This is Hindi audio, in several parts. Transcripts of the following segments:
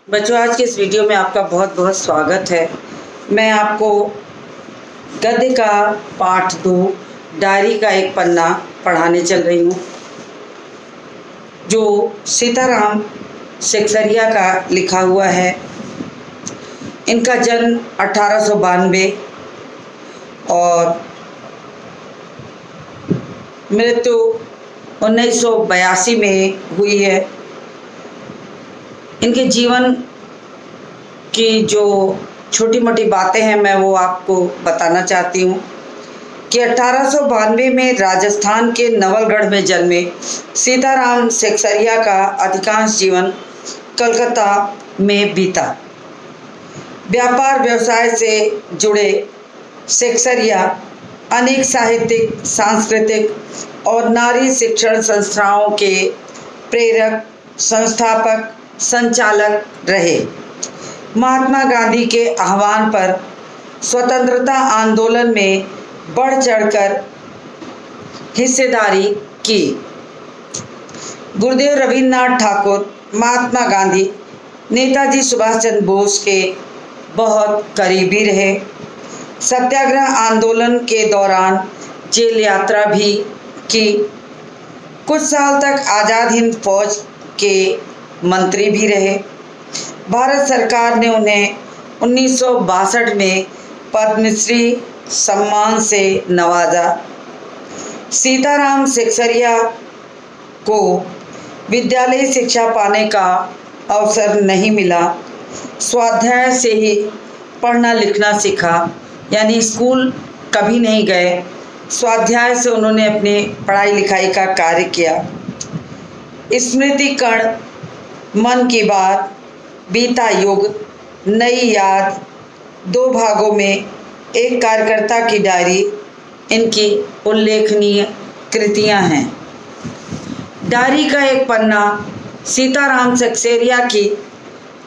बच्चों, आज के इस वीडियो में आपका बहुत बहुत स्वागत है। मैं आपको गद्य का पाठ 2 डायरी का एक पन्ना पढ़ाने चल रही हूँ, जो सीताराम सेक्सरिया का लिखा हुआ है। इनका जन्म 1892 और मृत्यु 1982 में हुई है। इनके जीवन की जो छोटी मोटी बातें हैं मैं वो आपको बताना चाहती हूँ कि 1892 में राजस्थान के नवलगढ़ में जन्मे सीताराम सेक्सरिया का अधिकांश जीवन कलकत्ता में बीता। व्यापार व्यवसाय से जुड़े सेक्सरिया अनेक साहित्यिक, सांस्कृतिक और नारी शिक्षण संस्थाओं के प्रेरक, संस्थापक, संचालक रहे। महात्मा गांधी के आह्वान पर स्वतंत्रता आंदोलन में बढ़ चढ़कर हिस्सेदारी की। गुरुदेव रविन्द्रनाथ ठाकुर, महात्मा गांधी, नेताजी सुभाष चंद्र बोस के बहुत करीबी रहे। सत्याग्रह आंदोलन के दौरान जेल यात्रा भी की। कुछ साल तक आज़ाद हिंद फौज के मंत्री भी रहे। भारत सरकार ने उन्हें 1962 में पद्मश्री सम्मान से नवाजा। सीताराम सेक्सरिया को विद्यालयी शिक्षा पाने का अवसर नहीं मिला। स्वाध्याय से ही पढ़ना लिखना सीखा, यानी स्कूल कभी नहीं गए। स्वाध्याय से उन्होंने अपनी पढ़ाई लिखाई का कार्य किया। स्मृति कण, मन की बात, बीता युग, नई याद, 2 भागों में एक कार्यकर्ता की डायरी इनकी उल्लेखनीय कृतियां हैं। डायरी का एक पन्ना सीताराम सेक्सरिया की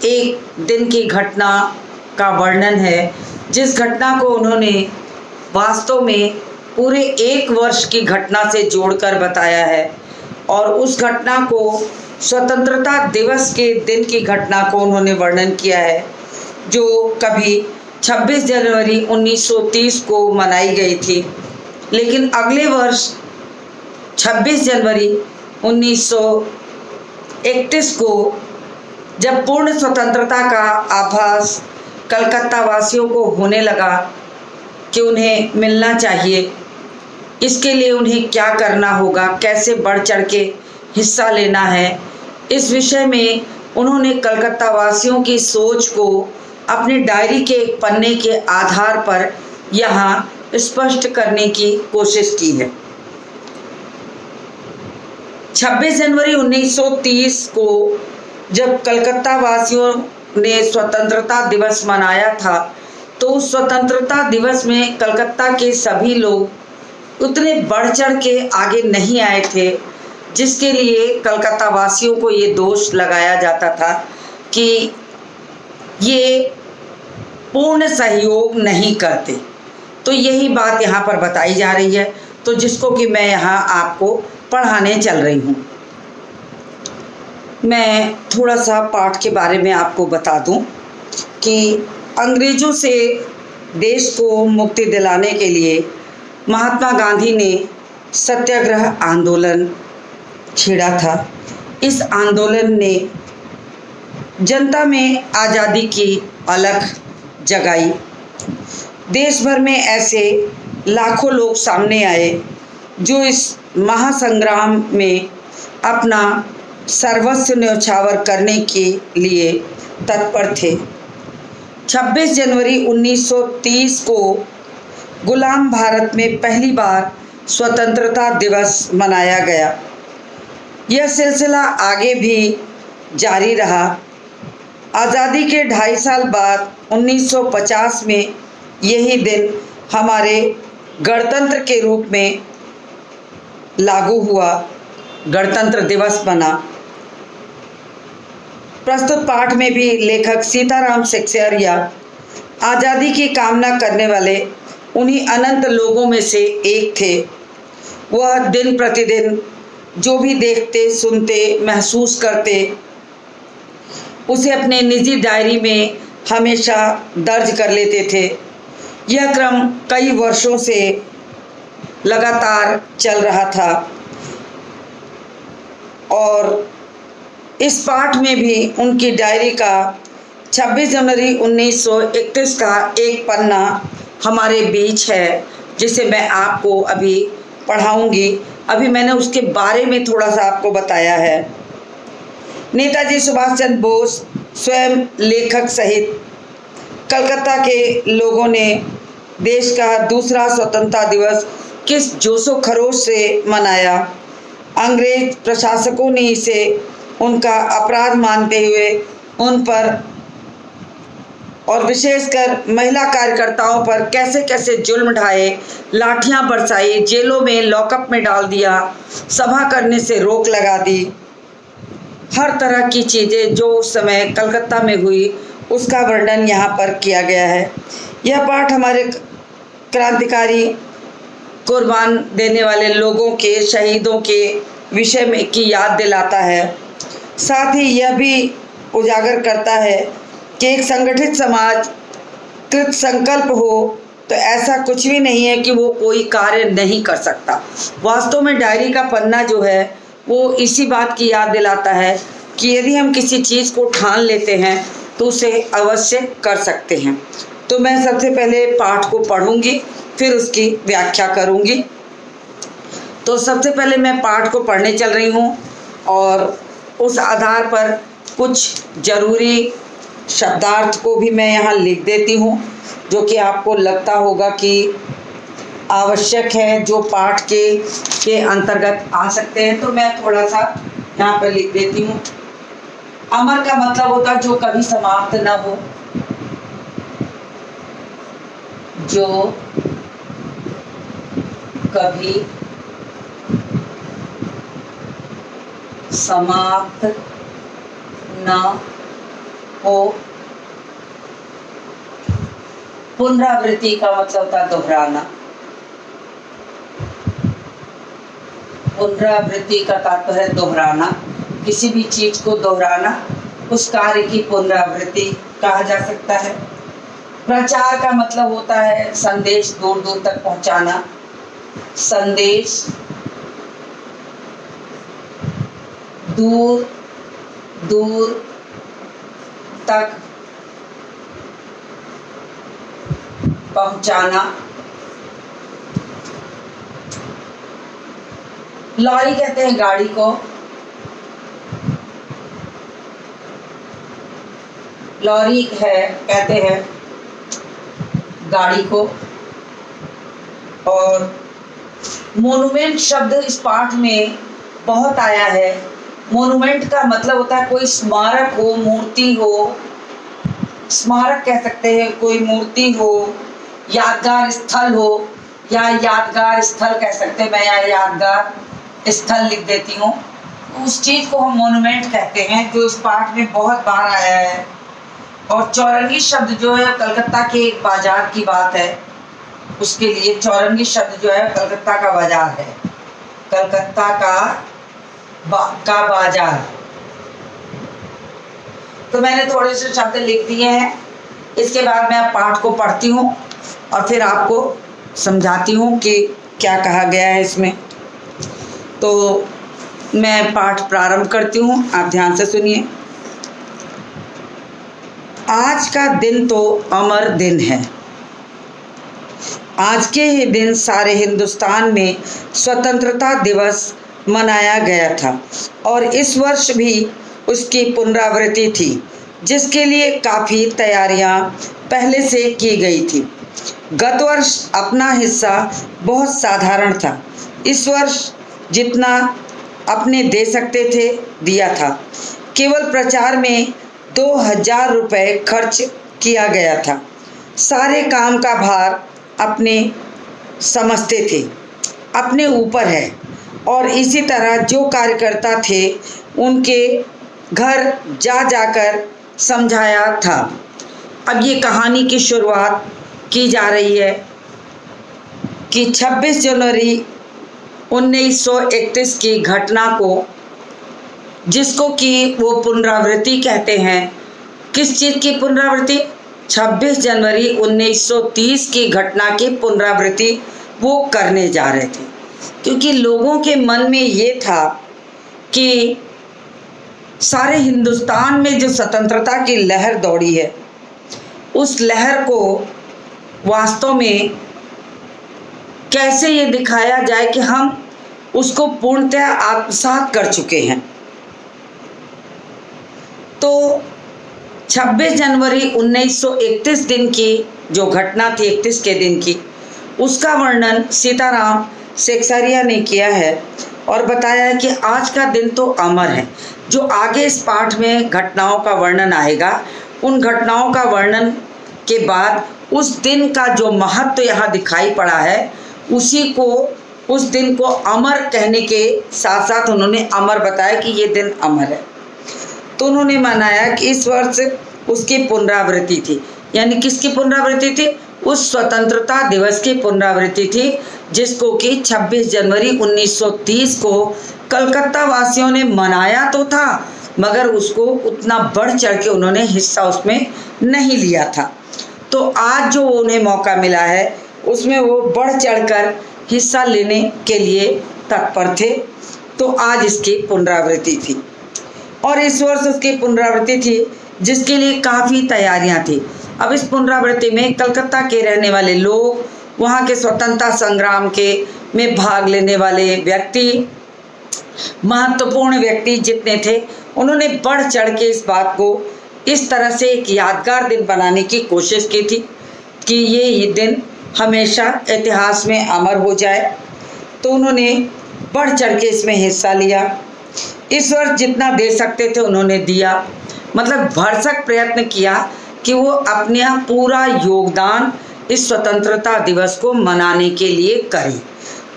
एक दिन की घटना का वर्णन है, जिस घटना को उन्होंने वास्तव में पूरे 1 वर्ष की घटना से जोड़कर बताया है। और उस घटना को स्वतंत्रता दिवस के दिन की घटना को उन्होंने वर्णन किया है, जो कभी 26 जनवरी 1930 को मनाई गई थी, लेकिन अगले वर्ष 26 जनवरी 1931 को जब पूर्ण स्वतंत्रता का आभास कलकत्ता वासियों को होने लगा कि उन्हें मिलना चाहिए, इसके लिए उन्हें क्या करना होगा, कैसे बढ़ चढ़ के हिस्सा लेना है, इस विषय में उन्होंने कलकत्ता वासियों की सोच को अपनी डायरी के एक पन्ने के आधार पर यहाँ स्पष्ट करने की कोशिश की है। 26 जनवरी 1930 को जब कलकत्ता वासियों ने स्वतंत्रता दिवस मनाया था, तो उस स्वतंत्रता दिवस में कलकत्ता के सभी लोग उतने बढ़ चढ़ के आगे नहीं आए थे, जिसके लिए कलकत्ता वासियों को ये दोष लगाया जाता था कि ये पूर्ण सहयोग नहीं करते। तो यही बात यहाँ पर बताई जा रही है, तो जिसको कि मैं यहाँ आपको पढ़ाने चल रही हूँ। मैं थोड़ा सा पाठ के बारे में आपको बता दूँ कि अंग्रेज़ों से देश को मुक्ति दिलाने के लिए महात्मा गांधी ने सत्याग्रह आंदोलन छेड़ा था। इस आंदोलन ने जनता में आज़ादी की अलख जगाई। देश भर में ऐसे लाखों लोग सामने आए जो इस महासंग्राम में अपना सर्वस्व न्यौछावर करने के लिए तत्पर थे। 26 जनवरी 1930 को गुलाम भारत में पहली बार स्वतंत्रता दिवस मनाया गया। यह सिलसिला आगे भी जारी रहा। आज़ादी के 2.5 साल बाद 1950 में यही दिन हमारे गणतंत्र के रूप में लागू हुआ, गणतंत्र दिवस बना। प्रस्तुत पाठ में भी लेखक सीताराम सेक्सरिया आज़ादी की कामना करने वाले उन्हीं अनंत लोगों में से एक थे। वह दिन प्रतिदिन जो भी देखते, सुनते, महसूस करते, उसे अपने निजी डायरी में हमेशा दर्ज कर लेते थे। यह क्रम कई वर्षों से लगातार चल रहा था और इस पाठ में भी उनकी डायरी का 26 जनवरी 1931 का एक पन्ना हमारे बीच है, जिसे मैं आपको अभी पढ़ाऊंगी। अभी मैंने उसके बारे में थोड़ा सा आपको बताया है। नेताजी सुभाष चंद्र बोस स्वयं लेखक सहित कलकत्ता के लोगों ने देश का दूसरा स्वतंत्रता दिवस किस जोशो खरोश से मनाया। अंग्रेज प्रशासकों ने इसे उनका अपराध मानते हुए उन पर और विशेषकर महिला कार्यकर्ताओं पर कैसे कैसे जुल्म ढाए, लाठियां बरसाई, जेलों में लॉकअप में डाल दिया, सभा करने से रोक लगा दी। हर तरह की चीज़ें जो उस समय कलकत्ता में हुई उसका वर्णन यहाँ पर किया गया है। यह पाठ हमारे क्रांतिकारी कुर्बान देने वाले लोगों के, शहीदों के विषय में की याद दिलाता है। साथ ही यह भी उजागर करता है कि एक संगठित समाज कृत संकल्प हो तो ऐसा कुछ भी नहीं है कि वो कोई कार्य नहीं कर सकता। वास्तव में डायरी का पन्ना जो है वो इसी बात की याद दिलाता है कि यदि हम किसी चीज़ को ठान लेते हैं तो उसे अवश्य कर सकते हैं। तो मैं सबसे पहले पाठ को पढ़ूंगी, फिर उसकी व्याख्या करूंगी। तो सबसे पहले मैं पाठ को पढ़ने चल रही हूँ और उस आधार पर कुछ ज़रूरी शब्दार्थ को भी मैं यहाँ लिख देती हूँ, जो कि आपको लगता होगा कि आवश्यक है, जो पाठ के अंतर्गत आ सकते हैं। तो मैं थोड़ा सा यहाँ पर लिख देती हूँ। अमर का मतलब होता है जो कभी समाप्त न हो, जो कभी समाप्त न हो। पुनरावृत्ति का मतलब होता है दोहराना। पुनरावृत्ति का तात्पर्य है दोहराना, किसी भी चीज को दोहराना, उस कार्य की पुनरावृत्ति कहा जा सकता है। प्रचार का मतलब होता है संदेश दूर दूर तक पहुंचाना। संदेश दूर दूर तक पहुंचाना। लॉरी कहते हैं गाड़ी को, लॉरी है कहते हैं गाड़ी को। और मोनुमेंट शब्द इस पाठ में बहुत आया है। मोनुमेंट का मतलब होता है कोई स्मारक हो, मूर्ति हो, स्मारक कह सकते हैं, कोई मूर्ति हो, यादगार स्थल हो, या यादगार स्थल कह सकते हैं। मैं यहाँ यादगार स्थल लिख देती हूँ। उस चीज़ को हम मोनुमेंट कहते हैं, जो इस पाठ में बहुत बार आया है। और चौरंगी शब्द जो है कलकत्ता के एक बाजार की बात है, उसके लिए चौरंगी शब्द जो है कलकत्ता का बाजार है, कलकत्ता का बाजार। तो मैंने थोड़े से शब्द लिख दिए हैं। इसके बाद मैं पाठ को पढ़ती हूँ और फिर आपको समझाती हूँ कि क्या कहा गया है इसमें। तो मैं पाठ प्रारंभ करती हूँ, आप ध्यान से सुनिए। आज का दिन तो अमर दिन है। आज के ही दिन सारे हिंदुस्तान में स्वतंत्रता दिवस मनाया गया था और इस वर्ष भी उसकी पुनरावृत्ति थी, जिसके लिए काफ़ी तैयारियां पहले से की गई थी। गत वर्ष अपना हिस्सा बहुत साधारण था। इस वर्ष जितना अपने दे सकते थे दिया था। केवल प्रचार में 2000 रुपये खर्च किया गया था। सारे काम का भार अपने समझते थे, अपने ऊपर है, और इसी तरह जो कार्यकर्ता थे उनके घर जा जाकर समझाया था। अब ये कहानी की शुरुआत की जा रही है कि 26 जनवरी 1931 की घटना को जिसको कि वो पुनरावृत्ति कहते हैं। किस चीज़ की पुनरावृत्ति? 26 जनवरी 1930 की घटना की पुनरावृत्ति वो करने जा रहे थे, क्योंकि लोगों के मन में ये था कि सारे हिंदुस्तान में जो स्वतंत्रता की लहर दौड़ी है, उस लहर को वास्तव में कैसे ये दिखाया जाए कि हम उसको पूर्णतः आत्मसात कर चुके हैं। तो 26 जनवरी 1931 दिन की जो घटना थी, 31 के दिन की, उसका वर्णन सीताराम सेक्सरिया ने किया है और बताया है कि आज का दिन तो अमर है। जो आगे इस पाठ में घटनाओं का वर्णन आएगा, उन घटनाओं का वर्णन के बाद उस दिन का जो महत्व यहाँ दिखाई पड़ा है, उसी को, उस दिन को अमर कहने के साथ साथ उन्होंने अमर बताया कि ये दिन अमर है। तो उन्होंने मनाया कि इस वर्ष उसकी पुनरावृत्ति थी। यानी किसकी पुनरावृत्ति थी? उस स्वतंत्रता दिवस की पुनरावृत्ति थी, जिसको कि 26 जनवरी 1930 को कलकत्ता वासियों ने मनाया तो था, मगर उसको उतना बढ़ चढ़ के उन्होंने हिस्सा उसमें नहीं लिया था। तो आज जो उन्हें मौका मिला है, उसमें वो बढ़ चढ़कर हिस्सा लेने के लिए तत्पर थे। तो आज इसकी पुनरावृत्ति थी और इस वर्ष उसकी पुनरावृत्ति थी, जिसके लिए काफ़ी तैयारियां थी। अब इस पुनरावृत्ति में कलकत्ता के रहने वाले लोग, वहाँ के स्वतंत्रता संग्राम के में भाग लेने वाले व्यक्ति, महत्वपूर्ण व्यक्ति जितने थे, उन्होंने बढ़ चढ़ के इस बात को इस तरह से एक यादगार दिन बनाने की कोशिश की थी कि ये दिन हमेशा इतिहास में अमर हो जाए। तो उन्होंने बढ़ चढ़ के इसमें हिस्सा लिया। इस वर्ष जितना दे सकते थे उन्होंने दिया, मतलब भरसक प्रयत्न किया कि वो अपना पूरा योगदान इस स्वतंत्रता दिवस को मनाने के लिए करें।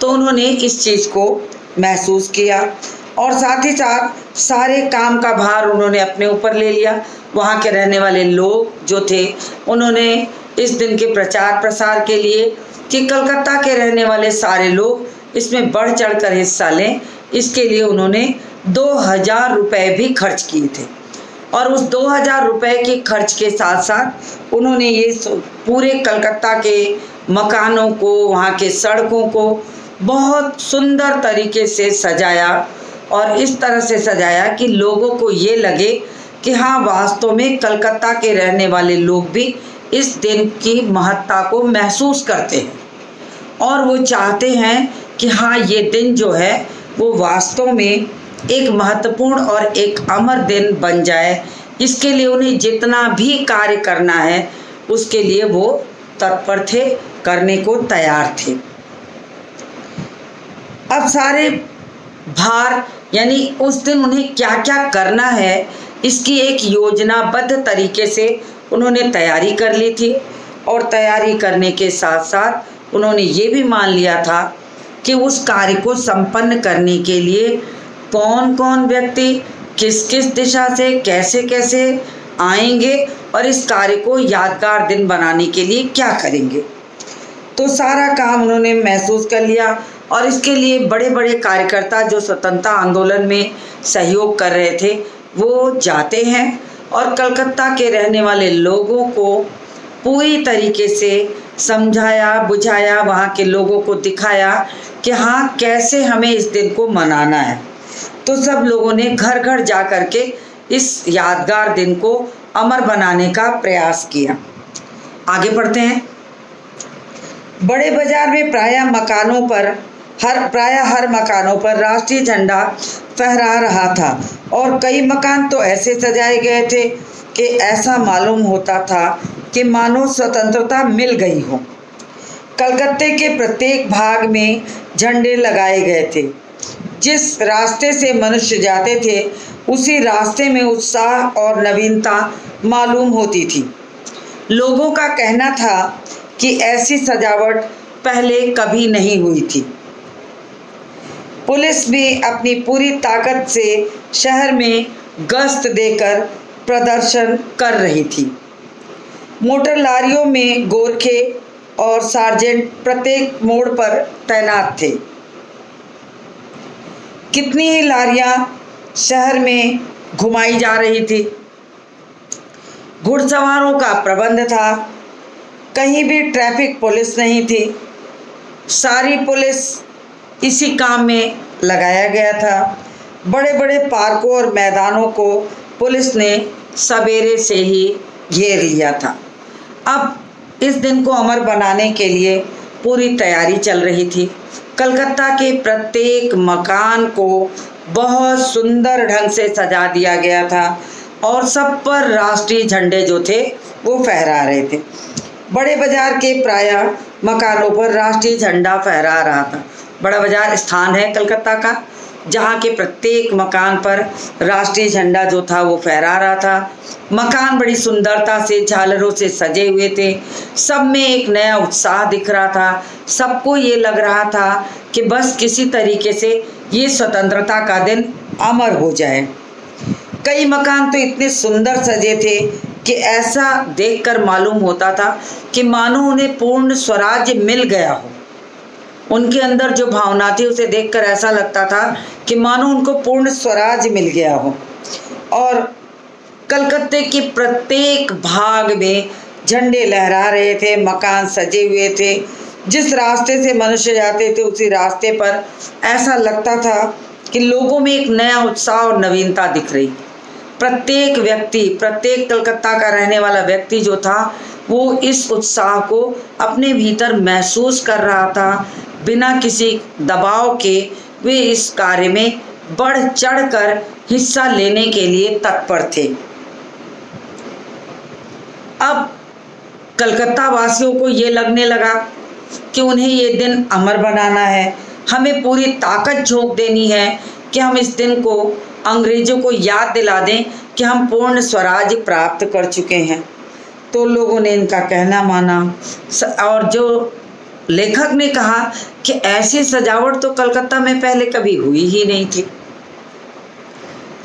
तो उन्होंने इस चीज़ को महसूस किया और साथ ही साथ सारे काम का भार उन्होंने अपने ऊपर ले लिया। वहाँ के रहने वाले लोग जो थे, उन्होंने इस दिन के प्रचार प्रसार के लिए कि कलकत्ता के रहने वाले सारे लोग इसमें बढ़ चढ़ कर हिस्सा लें, इसके लिए उन्होंने 2000 रुपये भी खर्च किए थे। और उस 2000 रुपये के खर्च के साथ साथ उन्होंने ये पूरे कलकत्ता के मकानों को, वहाँ के सड़कों को बहुत सुंदर तरीके से सजाया और इस तरह से सजाया कि लोगों को ये लगे कि हाँ, वास्तव में कलकत्ता के रहने वाले लोग भी इस दिन की महत्ता को महसूस करते हैं और वो चाहते हैं कि हाँ, ये दिन जो है वो वास्तव में एक महत्वपूर्ण और एक अमर दिन बन जाए। इसके लिए उन्हें जितना भी कार्य करना है, उसके लिए वो तत्पर थे, करने को तैयार थे। अब सारे भार, यानी उस दिन उन्हें क्या क्या करना है, इसकी एक योजनाबद्ध तरीके से उन्होंने तैयारी कर ली थी। और तैयारी करने के साथ साथ उन्होंने ये भी मान लिया था कि उस कार्य को संपन्न करने के लिए कौन कौन व्यक्ति किस किस दिशा से कैसे कैसे आएंगे और इस कार्य को यादगार दिन बनाने के लिए क्या करेंगे। तो सारा काम उन्होंने महसूस कर लिया और इसके लिए बड़े बड़े कार्यकर्ता जो स्वतंत्रता आंदोलन में सहयोग कर रहे थे, वो जाते हैं और कलकत्ता के रहने वाले लोगों को पूरी तरीके से समझाया बुझाया, वहाँ के लोगों को दिखाया कि हाँ, कैसे हमें इस दिन को मनाना है। तो सब लोगों ने घर घर जा कर के इस यादगार दिन को अमर बनाने का प्रयास किया। आगे बढ़ते हैं। बड़े बाजार में प्रायः हर मकानों पर राष्ट्रीय झंडा फहरा रहा था और कई मकान तो ऐसे सजाए गए थे कि ऐसा मालूम होता था कि मानो स्वतंत्रता मिल गई हो। कलकत्ते के प्रत्येक भाग में झंडे लगाए गए थे। जिस रास्ते से मनुष्य जाते थे, उसी रास्ते में उत्साह और नवीनता मालूम होती थी। लोगों का कहना था कि ऐसी सजावट पहले कभी नहीं हुई थी। पुलिस भी अपनी पूरी ताकत से शहर में गश्त देकर प्रदर्शन कर रही थी। मोटर लारियों में गोरखे और सार्जेंट प्रत्येक मोड़ पर तैनात थे। कितनी ही लारियां शहर में घुमाई जा रही थी। घुड़सवारों का प्रबंध था, कहीं भी ट्रैफिक पुलिस नहीं थी, सारी पुलिस इसी काम में लगाया गया था। बड़े बड़े पार्कों और मैदानों को पुलिस ने सवेरे से ही घेर लिया था। अब इस दिन को अमर बनाने के लिए पूरी तैयारी चल रही थी। कलकत्ता के प्रत्येक मकान को बहुत सुंदर ढंग से सजा दिया गया था और सब पर राष्ट्रीय झंडे जो थे वो फहरा रहे थे। बड़े बाजार के प्रायः मकानों पर राष्ट्रीय झंडा फहरा रहा था। बड़ा बाजार स्थान है कलकत्ता का, जहाँ के प्रत्येक मकान पर राष्ट्रीय झंडा जो था वो फहरा रहा था। मकान बड़ी सुंदरता से झालरों से सजे हुए थे। सब में एक नया उत्साह दिख रहा था। सबको ये लग रहा था कि बस किसी तरीके से ये स्वतंत्रता का दिन अमर हो जाए। कई मकान तो इतने सुंदर सजे थे कि ऐसा देखकर मालूम होता था कि मानो उन्हें पूर्ण स्वराज्य मिल गया हो। उनके अंदर जो भावना थी उसे देखकर ऐसा लगता था कि मानो उनको पूर्ण स्वराज मिल गया हो। और कलकत्ते के प्रत्येक भाग में झंडे लहरा रहे थे, मकान सजे हुए थे। जिस रास्ते से मनुष्य जाते थे उसी रास्ते पर ऐसा लगता था कि लोगों में एक नया उत्साह और नवीनता दिख रही। प्रत्येक व्यक्ति, प्रत्येक कलकत्ता का रहने वाला व्यक्ति जो था वो इस उत्साह को अपने भीतर महसूस कर रहा था। बिना किसी दबाव के वे इस कार्य में बढ़ चढ़कर हिस्सा लेने के लिए तत्पर थे। अब कलकत्ता वासियों को ये लगने लगा कि उन्हें ये दिन अमर बनाना है। हमें पूरी ताकत झोंक देनी है कि हम इस दिन को अंग्रेजों को याद दिला दें कि हम पूर्ण स्वराज प्राप्त कर चुके हैं। तो लोगों ने इनका कहना माना और जो लेखक ने कहा कि ऐसी सजावट तो कलकत्ता में पहले कभी हुई ही नहीं थी।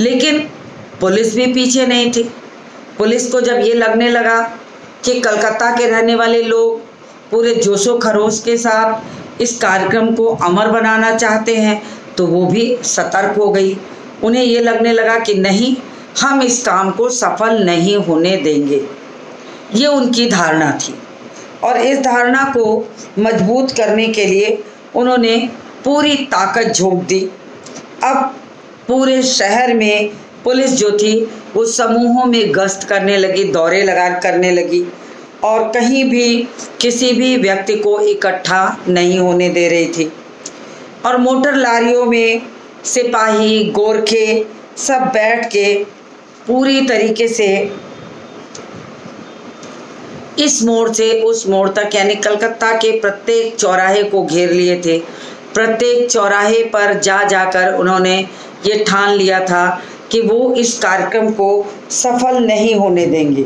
लेकिन पुलिस भी पीछे नहीं थी। पुलिस को जब ये लगने लगा कि कलकत्ता के रहने वाले लोग पूरे जोशो खरोश के साथ इस कार्यक्रम को अमर बनाना चाहते हैं तो वो भी सतर्क हो गई। उन्हें ये लगने लगा कि नहीं, हम इस काम को सफल नहीं होने देंगे। ये उनकी धारणा थी और इस धारणा को मजबूत करने के लिए उन्होंने पूरी ताकत झोंक दी। अब पूरे शहर में पुलिस जो थी वो समूहों में गश्त करने लगी, दौरे करने लगी और कहीं भी किसी भी व्यक्ति को इकट्ठा नहीं होने दे रही थी। और मोटर लारियों में सिपाही, गोरखे सब बैठ के पूरी तरीके से इस मोड़ से उस मोड़ तक यानी कलकत्ता के प्रत्येक चौराहे को घेर लिए थे। प्रत्येक चौराहे पर जा जाकर उन्होंने ये ठान लिया था कि वो इस कार्यक्रम को सफल नहीं होने देंगे।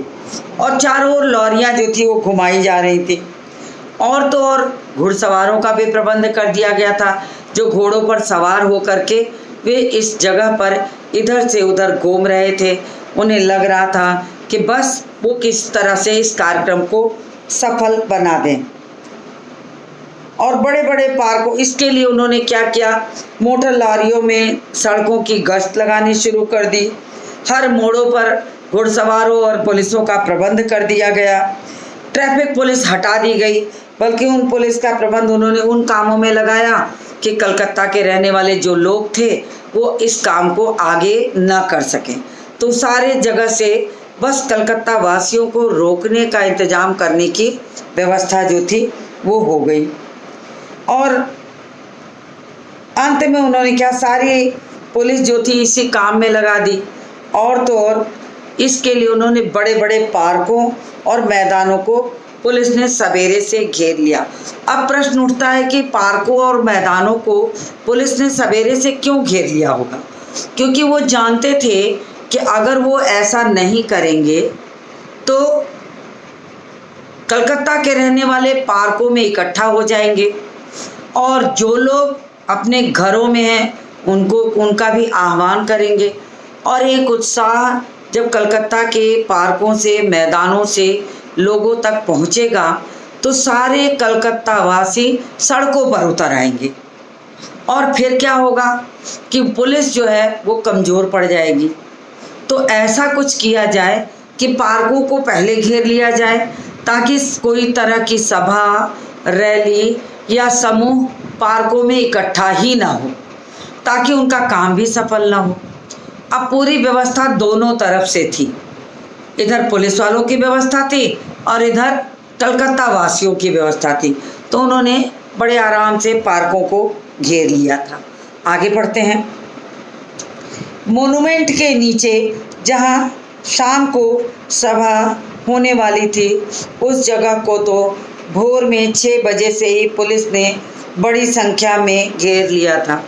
और चारों ओर लॉरियां जो थी वो घुमाई जा रही थी। और तो और घुड़सवारों का भी प्रबंध कर दिया गया था, जो घोड़ों पर सवार होकर के वे इस जगह पर इधर से उधर घूम रहे थे। उन्हें लग रहा था कि बस वो किस तरह से इस कार्यक्रम को सफल बना दें। और बड़े बड़े पार्कों, इसके लिए उन्होंने क्या किया, मोटर लारियों में सड़कों की गश्त लगानी शुरू कर दी। हर मोड़ों पर घुड़सवारों और पुलिसों का प्रबंध कर दिया गया। ट्रैफिक पुलिस हटा दी गई, बल्कि उन पुलिस का प्रबंध उन्होंने उन कामों में लगाया कि कलकत्ता के रहने वाले जो लोग थे वो इस काम को आगे न कर सकें। तो सारे जगह से बस कलकत्ता वासियों को रोकने का इंतजाम करने की व्यवस्था जो थी वो हो गई। और अंत में उन्होंने क्या, सारी पुलिस जो थी इसी काम में लगा दी। और तो और इसके लिए उन्होंने बड़े बड़े पार्कों और मैदानों को पुलिस ने सवेरे से घेर लिया। अब प्रश्न उठता है कि पार्कों और मैदानों को पुलिस ने सवेरे से क्यों घेर लिया होगा? क्योंकि वो जानते थे कि अगर वो ऐसा नहीं करेंगे तो कलकत्ता के रहने वाले पार्कों में इकट्ठा हो जाएंगे और जो लोग अपने घरों में हैं उनका भी आह्वान करेंगे। और एक उत्साह जब कलकत्ता के पार्कों से, मैदानों से लोगों तक पहुंचेगा तो सारे कलकत्ता वासी सड़कों पर उतर आएंगे और फिर क्या होगा कि पुलिस जो है वो कमज़ोर पड़ जाएगी। तो ऐसा कुछ किया जाए कि पार्कों को पहले घेर लिया जाए ताकि कोई तरह की सभा, रैली या समूह पार्कों में इकट्ठा ही ना हो, ताकि उनका काम भी सफल ना हो। अब पूरी व्यवस्था दोनों तरफ से थी, इधर पुलिस वालों की व्यवस्था थी और इधर कलकत्ता वासियों की व्यवस्था थी। तो उन्होंने बड़े आराम से पार्कों को घेर लिया था। आगे बढ़ते हैं। मोनूमेंट के नीचे जहां शाम को सभा होने वाली थी, उस जगह को तो भोर में 6 बजे से ही पुलिस ने बड़ी संख्या में घेर लिया था।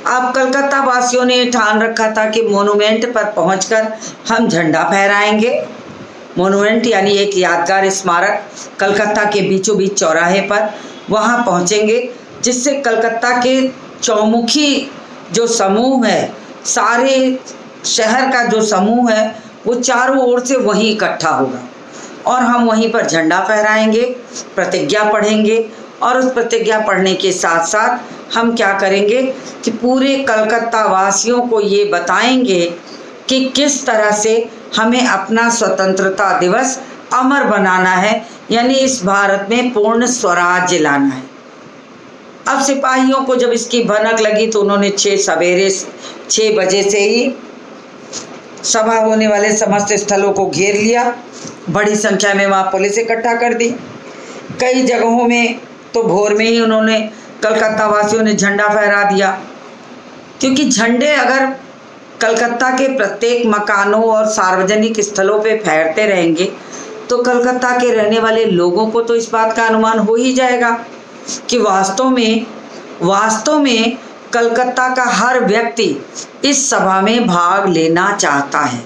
अब कलकत्ता वासियों ने ठान रखा था कि मोनूमेंट पर पहुंचकर हम झंडा फहराएंगे। मोनूमेंट यानी एक यादगार स्मारक कलकत्ता के बीचों बीच चौराहे पर वहां पहुंचेंगे, जिससे कलकत्ता के चौमुखी जो समूह है, सारे शहर का जो समूह है, वो चारों ओर से वहीं इकट्ठा होगा और हम वहीं पर झंडा फहराएंगे, प्रतिज्ञा पढ़ेंगे और उस प्रतिज्ञा पढ़ने के साथ साथ हम क्या करेंगे कि पूरे कलकत्ता वासियों को ये बताएंगे कि किस तरह से हमें अपना स्वतंत्रता दिवस अमर बनाना है, यानी इस भारत में पूर्ण स्वराज्य लाना है। अब सिपाहियों को जब इसकी भनक लगी तो उन्होंने 6 बजे से ही सभा होने वाले समस्त स्थलों को घेर लिया। बड़ी संख्या में वहाँ पुलिस इकट्ठा कर दी। कई जगहों में तो भोर में ही उन्होंने कलकत्ता वासियों ने झंडा फहरा दिया, क्योंकि झंडे अगर कलकत्ता के प्रत्येक मकानों और सार्वजनिक स्थलों पे फहरते रहेंगे तो कलकत्ता के रहने वाले लोगों को तो इस बात का अनुमान हो ही जाएगा कि वास्तव में कलकत्ता का हर व्यक्ति इस सभा में भाग लेना चाहता है।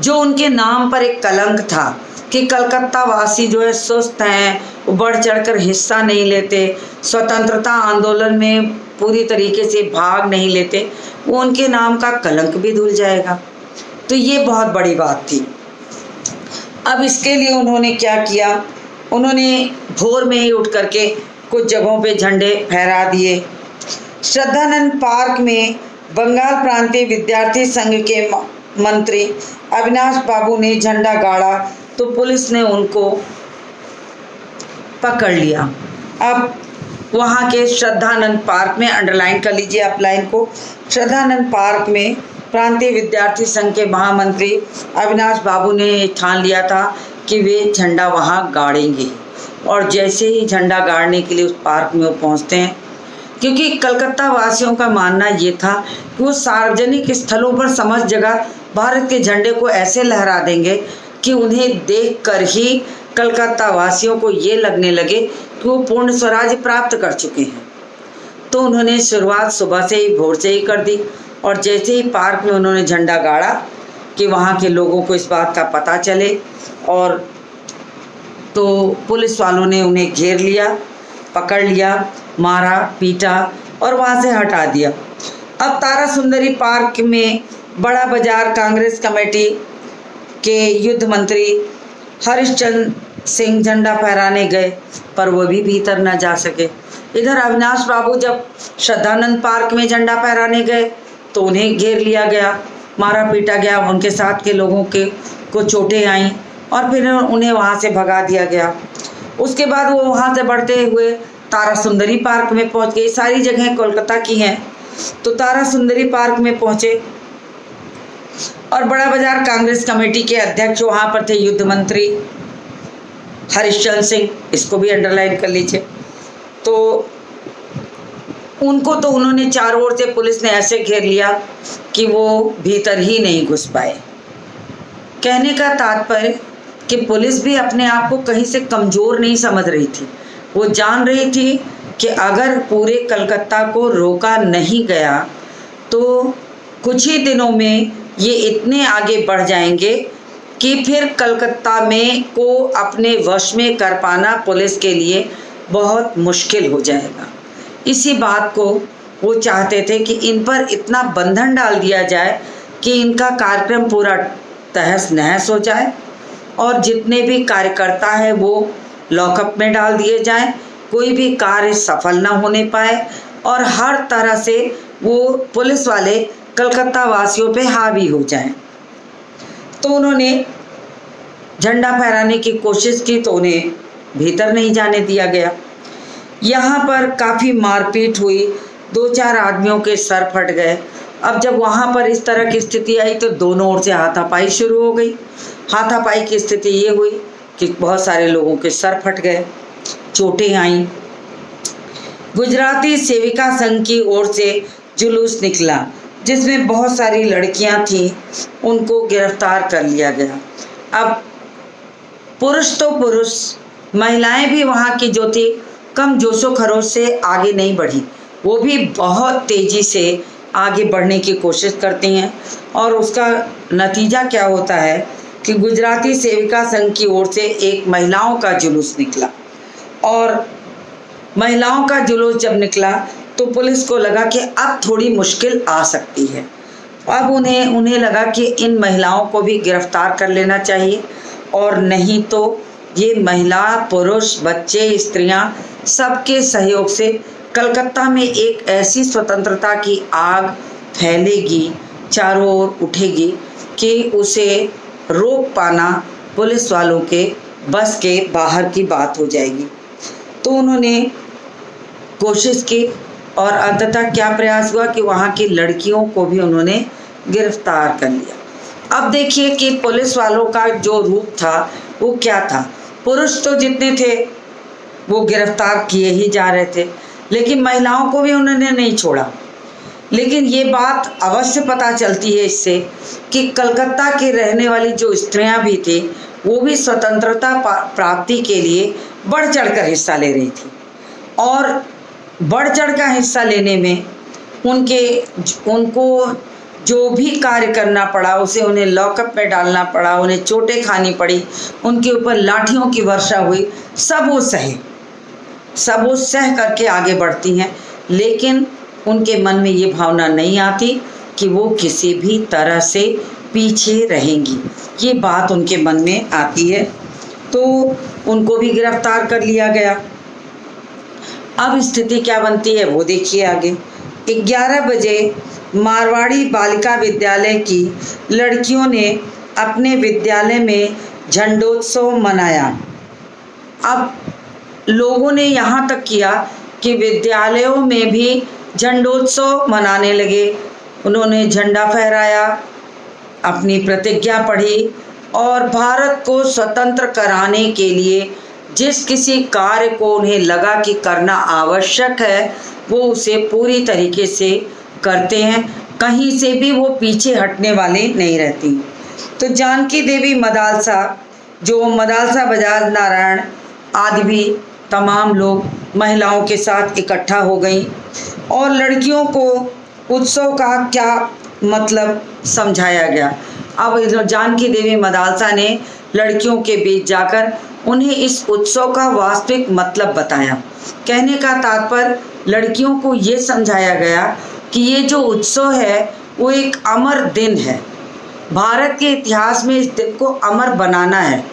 जो उनके नाम पर एक कलंक था कि कलकत्ता वासी जो है सुस्त हैं, वो बढ़ चढ़कर हिस्सा नहीं लेते, स्वतंत्रता आंदोलन में पूरी तरीके से भाग नहीं लेते, वो उनके नाम का कलंक भी धुल जाएगा। तो ये बहुत बड़ी बात थी। अब इसके लिए उन्होंने क्या किया, उन्होंने भोर में ही उठ करके कुछ जगहों पे झंडे फहरा दिए। श्रद्धानंद पार्क में बंगाल प्रांतीय विद्यार्थी संघ के मंत्री अविनाश बाबू ने झंडा गाड़ा तो पुलिस ने उनको पकड़ लिया। अब वहाँ के श्रद्धानंद पार्क में, अंडरलाइन कर लीजिए आप लाइन को, श्रद्धानंद पार्क में प्रांतीय विद्यार्थी संघ के महामंत्री अविनाश बाबू ने ठान लिया था कि वे झंडा वहाँ गाड़ेंगे। और जैसे ही झंडा गाड़ने के लिए उस पार्क में वो पहुँचते हैं, क्योंकि कलकत्ता वासियों का मानना ये था कि वो सार्वजनिक स्थलों पर समस्त जगह भारत के झंडे को ऐसे लहरा देंगे कि उन्हें देखकर ही कलकत्ता वासियों को ये लगने लगे कि वो पूर्ण स्वराज्य प्राप्त कर चुके हैं। तो उन्होंने शुरुआत सुबह से ही, भोर से ही कर दी और जैसे ही पार्क में उन्होंने झंडा गाड़ा कि वहाँ के लोगों को इस बात का पता चले, और तो पुलिस वालों ने उन्हें घेर लिया, पकड़ लिया, मारा, पीटा और वहाँ से हटा दिया। अब तारा सुंदरी पार्क में बड़ा बाजार कांग्रेस कमेटी के युद्ध मंत्री हरिश्चंद्र सिंह झंडा फहराने गए, पर वो भी भीतर न जा सके। इधर अविनाश बाबू जब श्रद्धानंद पार्क में झंडा फहराने गए तो उन्हें घेर लिया गया, मारा पीटा गया, उनके साथ के लोगों को चोटें आईं और फिर उन्हें वहाँ से भगा दिया गया। उसके बाद वो वहाँ से बढ़ते हुए तारा सुंदरी पार्क में पहुँच गए। सारी जगहें कोलकाता की हैं, तो तारा सुंदरी पार्क में पहुँचे और बड़ा बाजार कांग्रेस कमेटी के अध्यक्ष वहाँ पर थे युद्ध मंत्री हरिश्चंद्र सिंह, इसको भी अंडरलाइन कर लीजिए। तो उनको तो उन्होंने चारों ओर से पुलिस ने ऐसे घेर लिया कि वो भीतर ही नहीं घुस पाए। कहने का तात्पर्य कि पुलिस भी अपने आप को कहीं से कमज़ोर नहीं समझ रही थी। वो जान रही थी कि अगर पूरे कलकत्ता को रोका नहीं गया तो कुछ ही दिनों में ये इतने आगे बढ़ जाएंगे कि फिर कलकत्ता में को अपने वश में कर पाना पुलिस के लिए बहुत मुश्किल हो जाएगा। इसी बात को वो चाहते थे कि इन पर इतना बंधन डाल दिया जाए कि इनका कार्यक्रम पूरा तहस नहस हो जाए और जितने भी कार्यकर्ता हैं वो लॉकअप में डाल दिए जाएं, कोई भी कार्य सफल ना होने पाए और हर तरह से वो पुलिस वाले कलकत्ता वासियों पे हावी हो जाएं। तो उन्होंने झंडा फहराने की कोशिश की तो उन्हें भीतर नहीं जाने दिया गया। यहाँ पर काफ़ी मारपीट हुई, 2-4 आदमियों के सर फट गए। अब जब वहाँ पर इस तरह की स्थिति आई तो दोनों ओर से हाथापाई शुरू हो गई। हाथापाई की स्थिति ये हुई कि बहुत सारे लोगों के सर फट गए, चोटें आईं। गुजराती सेविका संघ की ओर से जुलूस निकला जिसमें बहुत सारी लड़कियां थीं, उनको गिरफ्तार कर लिया गया। अब पुरुष तो पुरुष, महिलाएं भी वहाँ की जो थी कम जोशो खरोश से आगे नहीं बढ़ी, वो भी बहुत तेज़ी से आगे बढ़ने की कोशिश करती हैं। और उसका नतीजा क्या होता है कि गुजराती सेविका संघ की ओर से एक महिलाओं का जुलूस निकला, और महिलाओं का जुलूस जब निकला तो पुलिस को लगा कि अब थोड़ी मुश्किल आ सकती है। अब उन्हें लगा कि इन महिलाओं को भी गिरफ्तार कर लेना चाहिए, और नहीं तो ये महिला, पुरुष, बच्चे, स्त्रियां सबके सहयोग से कलकत्ता में एक ऐसी स्वतंत्रता की आग फैलेगी, चारों ओर उठेगी कि उसे रोक पाना पुलिस वालों के बस के बाहर की बात हो जाएगी। तो उन्होंने कोशिश की और अंततः क्या प्रयास हुआ कि वहाँ की लड़कियों को भी उन्होंने गिरफ्तार कर लिया। अब देखिए कि पुलिस वालों का जो रूप था वो क्या था। पुरुष तो जितने थे वो गिरफ्तार किए ही जा रहे थे, लेकिन महिलाओं को भी उन्होंने नहीं छोड़ा। लेकिन ये बात अवश्य पता चलती है इससे कि कलकत्ता की रहने वाली जो स्त्रियां भी थी वो भी स्वतंत्रता प्राप्ति के लिए बढ़ चढ़कर हिस्सा ले रही थी, और बढ़ चढ़ का हिस्सा लेने में उनको जो भी कार्य करना पड़ा उसे उन्हें लॉकअप में डालना पड़ा, उन्हें चोटें खानी पड़ी, उनके ऊपर लाठियों की वर्षा हुई, सब वो सह करके आगे बढ़ती हैं। लेकिन उनके मन में ये भावना नहीं आती कि वो किसी भी तरह से पीछे रहेंगी, ये बात उनके मन में आती है। तो उनको भी गिरफ्तार कर लिया गया। अब स्थिति क्या बनती है वो देखिए आगे। 11 बजे मारवाड़ी बालिका विद्यालय की लड़कियों ने अपने विद्यालय में झंडोत्सव मनाया। अब लोगों ने यहाँ तक किया कि विद्यालयों में भी झंडोत्सव मनाने लगे। उन्होंने झंडा फहराया, अपनी प्रतिज्ञा पढ़ी और भारत को स्वतंत्र कराने के लिए जिस किसी कार्य को उन्हें लगा कि करना आवश्यक है वो उसे पूरी तरीके से करते हैं, कहीं से भी वो पीछे हटने वाले नहीं रहती। तो जानकी देवी मदालसा, जो मदालसा बजाज नारायण आदि भी तमाम लोग महिलाओं के साथ इकट्ठा हो गई और लड़कियों को उत्सव का क्या मतलब समझाया गया। अब जानकी देवी मदालसा ने लड़कियों के बीच जाकर उन्हें इस उत्सव का वास्तविक मतलब बताया। कहने का तात्पर्य लड़कियों को ये समझाया गया कि ये जो उत्सव है वो एक अमर दिन है, भारत के इतिहास में इस दिन को अमर बनाना है,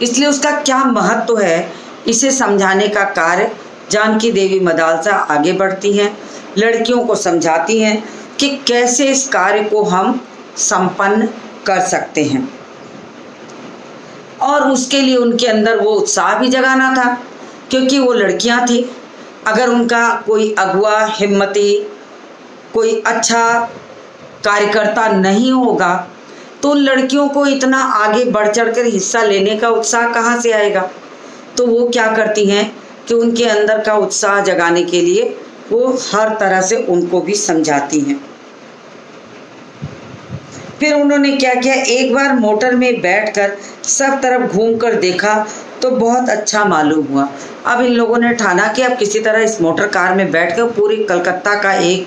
इसलिए उसका क्या महत्व है इसे समझाने का कार्य जानकी देवी मदालसा आगे बढ़ती हैं, लड़कियों को समझाती हैं कि कैसे इस कार्य को हम संपन्न कर सकते हैं। और उसके लिए उनके अंदर वो उत्साह भी जगाना था, क्योंकि वो लड़कियां थी। अगर उनका कोई अगुआ, हिम्मती, कोई अच्छा कार्यकर्ता नहीं होगा तो उन लड़कियों को इतना आगे बढ़ चढ़कर हिस्सा लेने का उत्साह कहाँ से आएगा। तो वो क्या करती हैं कि उनके अंदर का उत्साह जगाने के लिए वो हर तरह से उनको भी समझाती हैं। फिर उन्होंने क्या किया, एक बार मोटर में बैठकर सब तरफ घूमकर देखा तो बहुत अच्छा मालूम हुआ। अब इन लोगों ने ठाना कि अब किसी तरह इस मोटर कार में बैठकर पूरी कलकत्ता का एक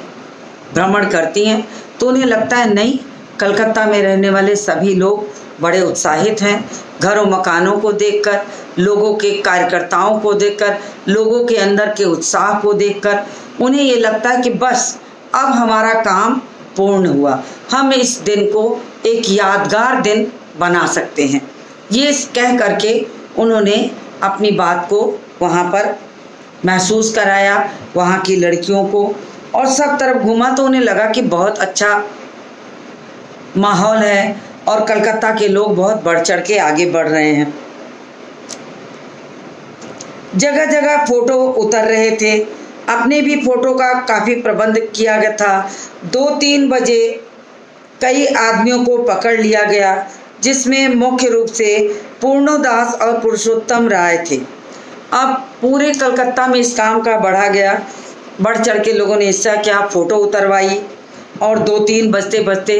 भ्रमण करती हैं। तो उन्हें लगता है नहीं, कलकत्ता में रहने वाले सभी लोग बड़े उत्साहित हैं। घरों मकानों को देखकर, लोगों के कार्यकर्ताओं को देखकर, लोगों के अंदर के उत्साह को देखकर उन्हें ये लगता है कि बस अब हमारा काम पूर्ण हुआ, हम इस दिन को एक यादगार दिन बना सकते हैं। ये कह करके उन्होंने अपनी बात को वहाँ पर महसूस कराया वहाँ की लड़कियों को, और सब तरफ घूमा तो उन्हें लगा कि बहुत अच्छा माहौल है और कलकत्ता के लोग बहुत बढ़ चढ़ के आगे बढ़ रहे हैं। जगह जगह फोटो उतर रहे थे, अपने भी फोटो का काफ़ी प्रबंध किया गया था। 2-3 बजे कई आदमियों को पकड़ लिया गया, जिसमें मुख्य रूप से पूर्णदास और पुरुषोत्तम राय थे। अब पूरे कलकत्ता में इस काम का बढ़ा गया, बढ़ चढ़ के लोगों ने हिस्सा किया, फ़ोटो उतरवाई, और 2-3 बजते बजते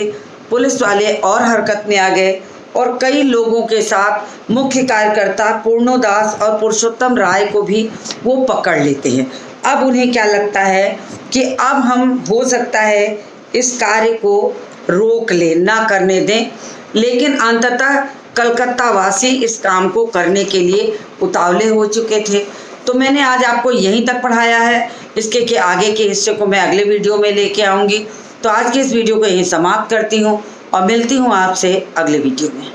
पुलिस वाले और हरकत में आ गए और कई लोगों के साथ मुख्य कार्यकर्ता पूर्णदास और पुरुषोत्तम राय को भी वो पकड़ लेते हैं। अब उन्हें क्या लगता है कि अब हम हो सकता है इस कार्य को रोक लें, ना करने दें, लेकिन अंततः कलकत्ता वासी इस काम को करने के लिए उतावले हो चुके थे। तो मैंने आज आपको यहीं तक पढ़ाया है, इसके के आगे के हिस्से को मैं अगले वीडियो में लेके आऊँगी। तो आज की इस वीडियो को यहीं समाप्त करती हूँ और मिलती हूँ आपसे अगले वीडियो में।